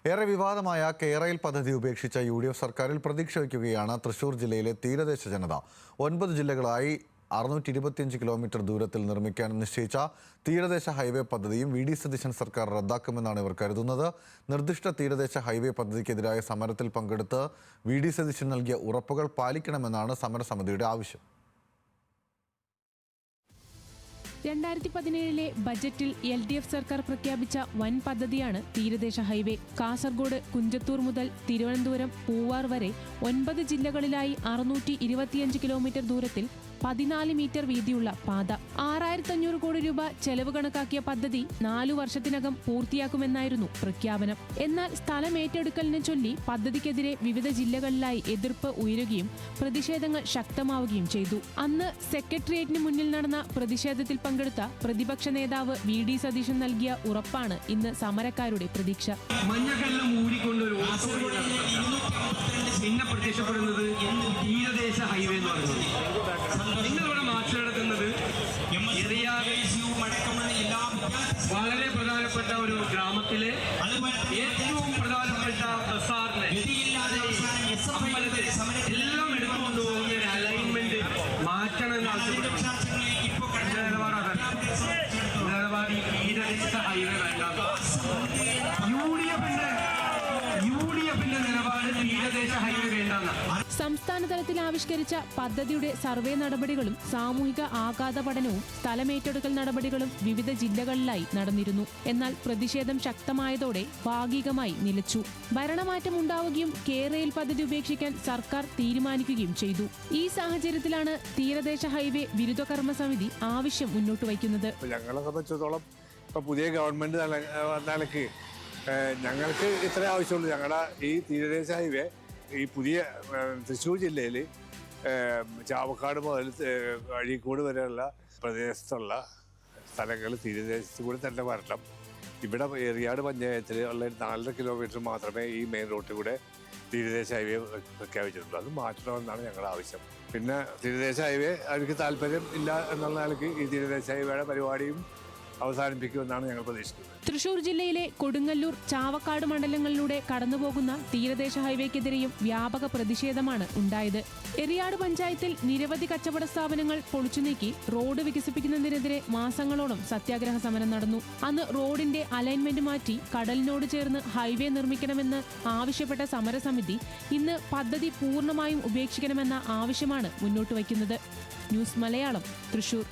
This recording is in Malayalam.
ഏറെ വിവാദമായ കേരയിൽ പദ്ധതി ഉപേക്ഷിച്ച UDF സർക്കാരിൽ പ്രതീക്ഷ വയ്ക്കുകയാണ് തൃശൂർ ജില്ലയിലെ തീരദേശ ജനത. 9 ജില്ലകളായി 625 കിലോമീറ്റർ ദൂരത്തിൽ നിർമ്മിക്കാൻ നിശ്ചയിച്ച തീരദേശ ഹൈവേ പദ്ധതിയും VD സതീശൻ സർക്കാർ റദ്ദാക്കുമെന്നാണ് ഇവർ കരുതുന്നത്. നിർദ്ദിഷ്ട തീരദേശ ഹൈവേ പദ്ധതിക്കെതിരായ സമരത്തിൽ പങ്കെടുത്ത് VD സതീശൻ നൽകിയ ഉറപ്പുകൾ പാലിക്കണമെന്നാണ് സമരസമിതിയുടെ ആവശ്യം. 2017 ബജറ്റിൽ LDF സർക്കാർ പ്രഖ്യാപിച്ച വൻ പദ്ധതിയാണ് തീരദേശ ഹൈവേ. കാസർഗോഡ് കുഞ്ചത്തൂർ മുതൽ തിരുവനന്തപുരം പൂവാർ വരെ 9 ജില്ലകളിലായി 625 കിലോമീറ്റർ ദൂരത്തിൽ 14 മീറ്റർ വീതിയുള്ള പാത. 6500 കോടി രൂപ ചെലവ് കണക്കാക്കിയ പദ്ധതി 4 വർഷത്തിനകം പൂർത്തിയാക്കുമെന്നായിരുന്നു പ്രഖ്യാപനം. എന്നാൽ സ്ഥലം ഏറ്റെടുക്കലിനെ ചൊല്ലി പദ്ധതിക്കെതിരെ വിവിധ ജില്ലകളിലായി എതിർപ്പ് ഉയരുകയും പ്രതിഷേധങ്ങൾ ശക്തമാവുകയും ചെയ്തു. അന്ന് സെക്രട്ടേറിയറ്റിന് മുന്നിൽ നടന്ന പ്രതിഷേധത്തിൽ പങ്കെടുത്ത പ്രതിപക്ഷ നേതാവ് VD സതീശൻ നൽകിയ ഉറപ്പാണ് ഇന്ന് സമരക്കാരുടെ പ്രതീക്ഷ. പിന്നെ പ്രത്യക്ഷപ്പെടുന്നത് തീരദേശ ഹൈവേ എന്ന് പറയുന്നത് നിങ്ങളിവിടെ മാർച്ച് നടത്തുന്നത് വളരെ പ്രധാനപ്പെട്ട ഒരു ഗ്രാമത്തിലെ ഏറ്റവും പ്രധാനപ്പെട്ട പ്രസാറിനെ എല്ലാം എടുത്തുകൊണ്ട് പോകുന്ന ഒരു അലൈൻമെന്റ് മാറ്റണമെന്ന് ആവശ്യപ്പെട്ടു. നിലപാട് തീരദേശ ഹൈവേ വേണ്ട. UDFന്റെ നിലപാട് തീരദേശ ഹൈവേ വേണ്ടെന്ന്. സംസ്ഥാന തലത്തിൽ ആവിഷ്കരിച്ച പദ്ധതിയുടെ സർവേ നടപടികളും സാമൂഹിക ആഘാത പഠനവും സ്ഥലമേറ്റെടുക്കൽ നടപടികളും വിവിധ ജില്ലകളിലായി നടന്നിരുന്നു. എന്നാൽ പ്രതിഷേധം ശക്തമായതോടെ ഭാഗികമായി നിലച്ചു. ഭരണമാറ്റം ഉണ്ടാവുകയും കേരയിൽ പദ്ധതി ഉപേക്ഷിക്കാൻ സർക്കാർ തീരുമാനിക്കുകയും ചെയ്തു. ഈ സാഹചര്യത്തിലാണ് തീരദേശ ഹൈവേ വിരുദ്ധ കർമ്മ സമിതി ആവശ്യം മുന്നോട്ട് വയ്ക്കുന്നത്. ഞങ്ങളെ സംബന്ധിച്ചിടത്തോളം ഇപ്പൊ പുതിയ ഗവൺമെന്റ് നിലയ്ക്ക് ഞങ്ങൾക്ക് ഇത്രേ ആവശ്യമുള്ളൂ. ഞങ്ങളുടെ ഈ തീരദേശ ഹൈവേ ഈ പുതിയ തൃശ്ശൂർ ജില്ലയിൽ ചാവക്കാട് മുതൽ അഴീക്കോട് വരെയുള്ള പ്രദേശത്തുള്ള സ്ഥലങ്ങൾ തീരദേശത്ത് കൂടി തന്നെ വരണം. ഇവിടെ എറിയാട് പഞ്ചായത്തിൽ ഉള്ള 4.5 കിലോമീറ്റർ മാത്രമേ ഈ മെയിൻ റോഡിൽ കൂടെ തീരദേശ ഹൈവേ പ്രഖ്യാപിച്ചിട്ടുള്ളൂ. അത് മാറ്റണമെന്നാണ് ഞങ്ങളുടെ ആവശ്യം. പിന്നെ തീരദേശ ഹൈവേ അവർക്ക് താല്പര്യം ഇല്ല എന്നുള്ള നിലയ്ക്ക് ഈ തീരദേശ ഹൈവേയുടെ പരിപാടിയും അവസാനിപ്പിക്കുമെന്നാണ് ഞങ്ങൾ പ്രതീക്ഷിക്കുന്നത്. തൃശൂർ ജില്ലയിലെ കൊടുങ്ങല്ലൂർ, ചാവക്കാട് മണ്ഡലങ്ങളിലൂടെ കടന്നുപോകുന്ന തീരദേശ ഹൈവേക്കെതിരെയും വ്യാപക പ്രതിഷേധമാണ് ഉണ്ടായത്. എറിയാട് പഞ്ചായത്തിൽ നിരവധി കച്ചവട സ്ഥാപനങ്ങൾ പൊളിച്ചുനീക്കി റോഡ് വികസിപ്പിക്കുന്നതിനെതിരെ മാസങ്ങളോളം സത്യാഗ്രഹ സമരം നടന്നു. അന്ന് റോഡിന്റെ അലൈൻമെന്റ് മാറ്റി കടലിനോട് ചേർന്ന് ഹൈവേ നിർമ്മിക്കണമെന്ന് ആവശ്യപ്പെട്ട സമരസമിതി ഇന്ന് പദ്ധതി പൂർണ്ണമായും ഉപേക്ഷിക്കണമെന്ന ആവശ്യമാണ് മുന്നോട്ട് വയ്ക്കുന്നത്. ന്യൂസ് മലയാളം, തൃശൂർ.